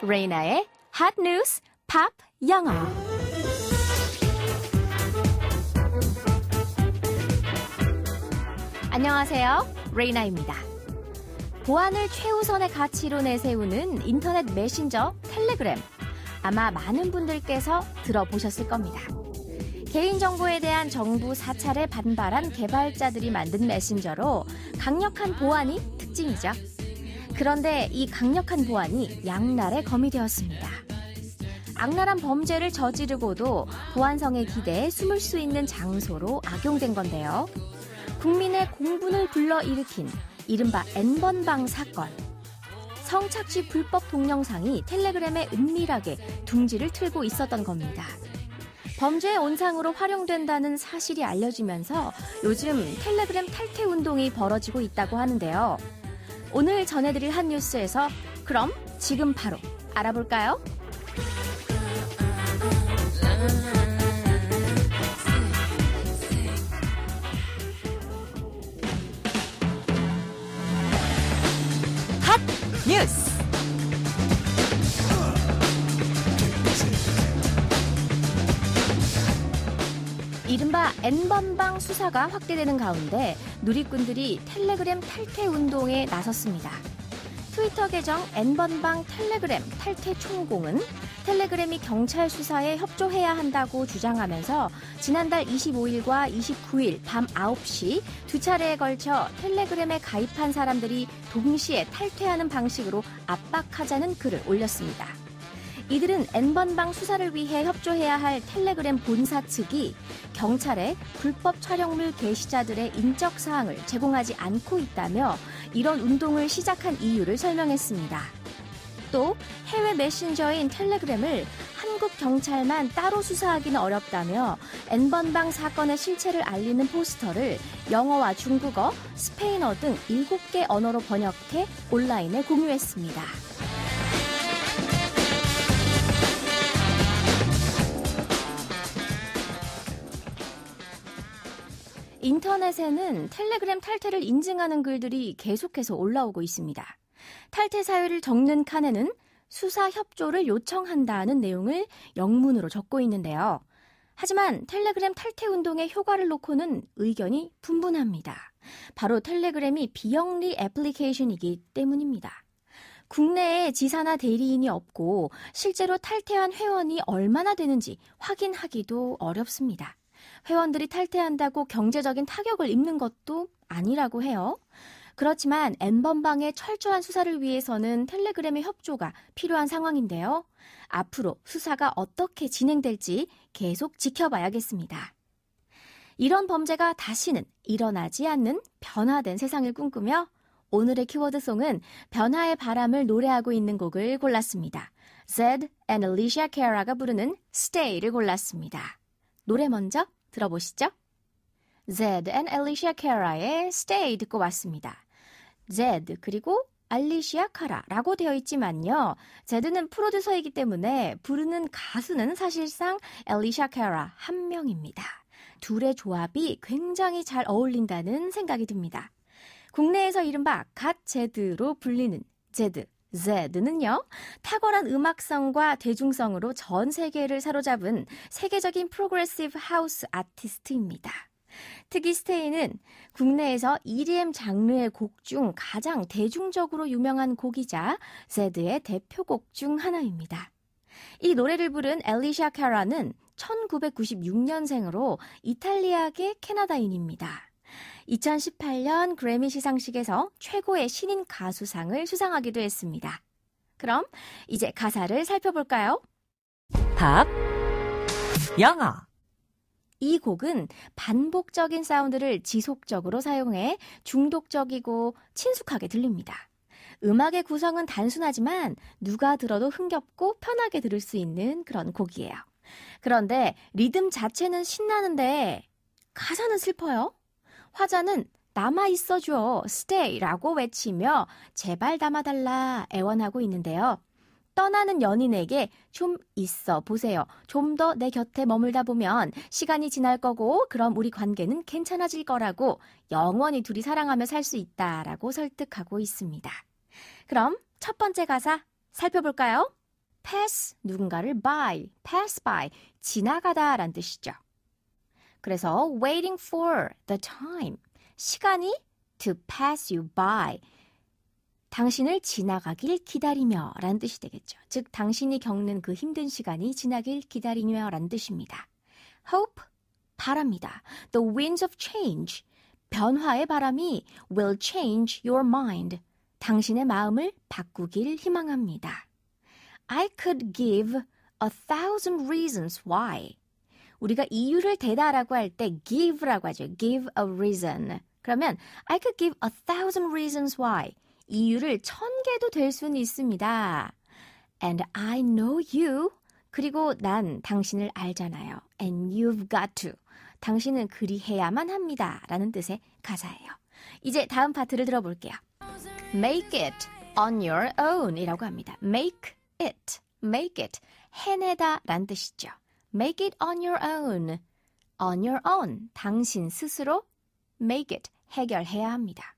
레이나의 핫 뉴스 팝 영어. 안녕하세요. 레이나입니다. 보안을 최우선의 가치로 내세우는 인터넷 메신저 텔레그램. 아마 많은 분들께서 들어보셨을 겁니다. 개인정보에 대한 정부 사찰에 반발한 개발자들이 만든 메신저로 강력한 보안이 특징이죠. 그런데 이 강력한 보안이 양날의 검이 되었습니다. 악랄한 범죄를 저지르고도 보안성의 기대에 숨을 수 있는 장소로 악용된 건데요. 국민의 공분을 불러일으킨 이른바 N번방 사건. 성착취 불법 동영상이 텔레그램에 은밀하게 둥지를 틀고 있었던 겁니다. 범죄의 온상으로 활용된다는 사실이 알려지면서 요즘 텔레그램 탈퇴 운동이 벌어지고 있다고 하는데요. 오늘 전해드릴 한 뉴스에서 그럼 지금 바로 알아볼까요? 핫 뉴스. 이른바 N번방 수사가 확대되는 가운데 누리꾼들이 텔레그램 탈퇴 운동에 나섰습니다. 트위터 계정 N번방 텔레그램 탈퇴 총공은 텔레그램이 경찰 수사에 협조해야 한다고 주장하면서 지난달 25일과 29일 밤 9시 두 차례에 걸쳐 텔레그램에 가입한 사람들이 동시에 탈퇴하는 방식으로 압박하자는 글을 올렸습니다. 이들은 N번방 수사를 위해 협조해야 할 텔레그램 본사 측이 경찰에 불법 촬영물 게시자들의 인적 사항을 제공하지 않고 있다며 이런 운동을 시작한 이유를 설명했습니다. 또 해외 메신저인 텔레그램을 한국 경찰만 따로 수사하기는 어렵다며 N번방 사건의 실체를 알리는 포스터를 영어와 중국어, 스페인어 등 7개 언어로 번역해 온라인에 공유했습니다. 인터넷에는 텔레그램 탈퇴를 인증하는 글들이 계속해서 올라오고 있습니다. 탈퇴 사유를 적는 칸에는 수사 협조를 요청한다는 내용을 영문으로 적고 있는데요. 하지만 텔레그램 탈퇴 운동의 효과를 놓고는 의견이 분분합니다. 바로 텔레그램이 비영리 애플리케이션이기 때문입니다. 국내에 지사나 대리인이 없고 실제로 탈퇴한 회원이 얼마나 되는지 확인하기도 어렵습니다. 회원들이 탈퇴한다고 경제적인 타격을 입는 것도 아니라고 해요. 그렇지만 N번방의 철저한 수사를 위해서는 텔레그램의 협조가 필요한 상황인데요. 앞으로 수사가 어떻게 진행될지 계속 지켜봐야겠습니다. 이런 범죄가 다시는 일어나지 않는 변화된 세상을 꿈꾸며 오늘의 키워드송은 변화의 바람을 노래하고 있는 곡을 골랐습니다. Zedd and Alicia Cara가 부르는 Stay를 골랐습니다. 노래 먼저 들어보시죠. Zedd and Alicia Cara의 Stay 듣고 왔습니다. Zedd 그리고 알리시아 카라라고 되어 있지만요. 제드는 프로듀서이기 때문에 부르는 가수는 사실상 알리시아 카라 한 명입니다. 둘의 조합이 굉장히 잘 어울린다는 생각이 듭니다. 국내에서 이른바 갓 제드로 불리는 제드, Zedd는요. 탁월한 음악성과 대중성으로 전 세계를 사로잡은 세계적인 프로그레시브 하우스 아티스트입니다. 특히 스테이는 국내에서 EDM 장르의 곡 중 가장 대중적으로 유명한 곡이자 Zedd의 대표곡 중 하나입니다. 이 노래를 부른 알리시아 카라는 1996년생으로 이탈리아계 캐나다인입니다. 2018년 그래미 시상식에서 최고의 신인 가수상을 수상하기도 했습니다. 그럼 이제 가사를 살펴볼까요? 팝 영어. 이 곡은 반복적인 사운드를 지속적으로 사용해 중독적이고 친숙하게 들립니다. 음악의 구성은 단순하지만 누가 들어도 흥겹고 편하게 들을 수 있는 그런 곡이에요. 그런데 리듬 자체는 신나는데 가사는 슬퍼요. 화자는 남아있어줘, stay라고 외치며 제발 담아달라 애원하고 있는데요. 떠나는 연인에게 좀 있어 보세요. 좀 더 내 곁에 머물다 보면 시간이 지날 거고 그럼 우리 관계는 괜찮아질 거라고 영원히 둘이 사랑하며 살 수 있다라고 설득하고 있습니다. 그럼 첫 번째 가사 살펴볼까요? pass, 누군가를 by, pass by, 지나가다 라는 뜻이죠. 그래서 waiting for the time, 시간이 to pass you by, 당신을 지나가길 기다리며 라는 뜻이 되겠죠. 즉, 당신이 겪는 그 힘든 시간이 지나길 기다리며 라는 뜻입니다. Hope, 바랍니다. The winds of change, 변화의 바람이 will change your mind, 당신의 마음을 바꾸길 희망합니다. I could give 1,000 reasons why. 우리가 이유를 대다라고 할 때 give라고 하죠. give a reason. 그러면 I could give 1,000 reasons why. 이유를 1,000개도 될 수는 있습니다. And I know you. 그리고 난 당신을 알잖아요. And you've got to. 당신은 그리해야만 합니다. 라는 뜻의 가사예요. 이제 다음 파트를 들어볼게요. Make it on your own 이라고 합니다. Make it. 해내다 라는 뜻이죠. Make it on your own. On your own. 당신 스스로 make it. 해결해야 합니다.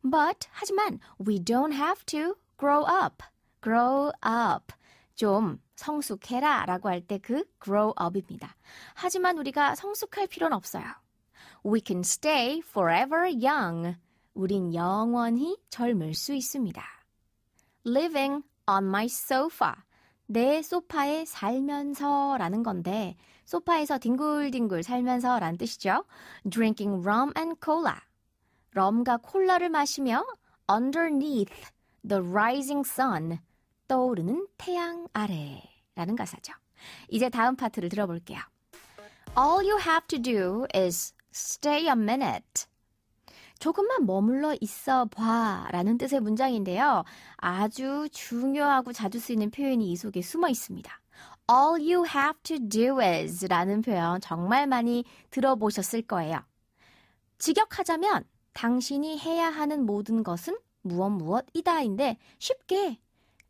But, 하지만 we don't have to grow up. grow up. 좀 성숙해라 라고 할 때 그 grow up입니다. 하지만 우리가 성숙할 필요는 없어요. We can stay forever young. 우린 영원히 젊을 수 있습니다. Living on my sofa. 내 소파에 살면서 라는 건데 소파에서 뒹굴뒹굴 살면서 라는 뜻이죠. Drinking rum and cola. 럼과 콜라를 마시며 underneath the rising sun. 떠오르는 태양 아래 라는 가사죠. 이제 다음 파트를 들어볼게요. All you have to do is stay a minute. 조금만 머물러 있어 봐 라는 뜻의 문장인데요. 아주 중요하고 자주 쓰이는 표현이 이 속에 숨어 있습니다. All you have to do is 라는 표현 정말 많이 들어보셨을 거예요. 직역하자면 당신이 해야 하는 모든 것은 무엇이다인데 쉽게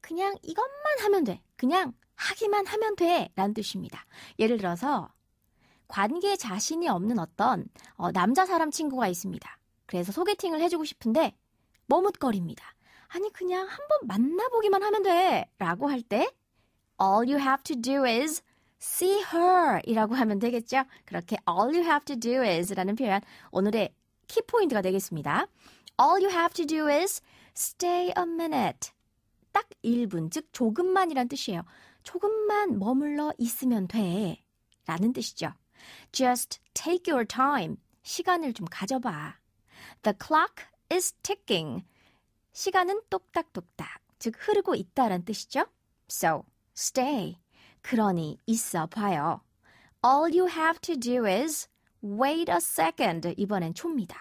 그냥 이것만 하면 돼. 그냥 하기만 하면 돼 라는 뜻입니다. 예를 들어서 관계에 자신이 없는 어떤 남자 사람 친구가 있습니다. 그래서 소개팅을 해주고 싶은데 머뭇거립니다. 아니 그냥 한번 만나보기만 하면 돼 라고 할 때 All you have to do is see her 이라고 하면 되겠죠. 그렇게 All you have to do is 라는 표현 오늘의 키포인트가 되겠습니다. All you have to do is stay a minute. 딱 1분, 즉 조금만이란 뜻이에요. 조금만 머물러 있으면 돼 라는 뜻이죠. Just take your time. 시간을 좀 가져봐. The clock is ticking. 시간은 똑딱똑딱, 즉 흐르고 있다란 뜻이죠. So, stay. 그러니 있어 봐요. All you have to do is wait a second. 이번엔 초입니다.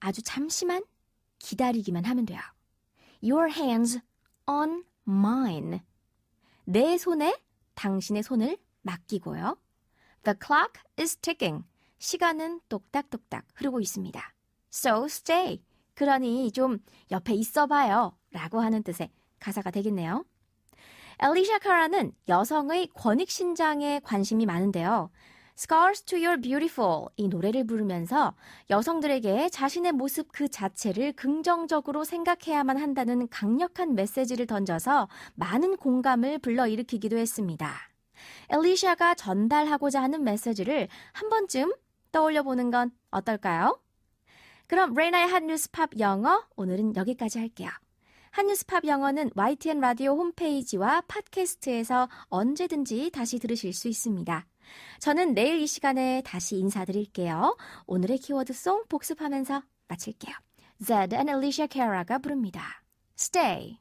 아주 잠시만 기다리기만 하면 돼요. Your hands on mine. 내 손에 당신의 손을 맡기고요. The clock is ticking. 시간은 똑딱똑딱 흐르고 있습니다. So stay. 그러니 좀 옆에 있어봐요. 라고 하는 뜻의 가사가 되겠네요. 엘리샤 카라는 여성의 권익신장에 관심이 많은데요. Scars to Your Beautiful 이 노래를 부르면서 여성들에게 자신의 모습 그 자체를 긍정적으로 생각해야만 한다는 강력한 메시지를 던져서 많은 공감을 불러일으키기도 했습니다. 엘리샤가 전달하고자 하는 메시지를 한 번쯤 떠올려보는 건 어떨까요? 그럼 레이나의 핫뉴스 팝 영어 오늘은 여기까지 할게요. 핫뉴스 팝 영어는 YTN 라디오 홈페이지와 팟캐스트에서 언제든지 다시 들으실 수 있습니다. 저는 내일 이 시간에 다시 인사드릴게요. 오늘의 키워드송 복습하면서 마칠게요. Zed and Alicia Cara가 부릅니다. Stay.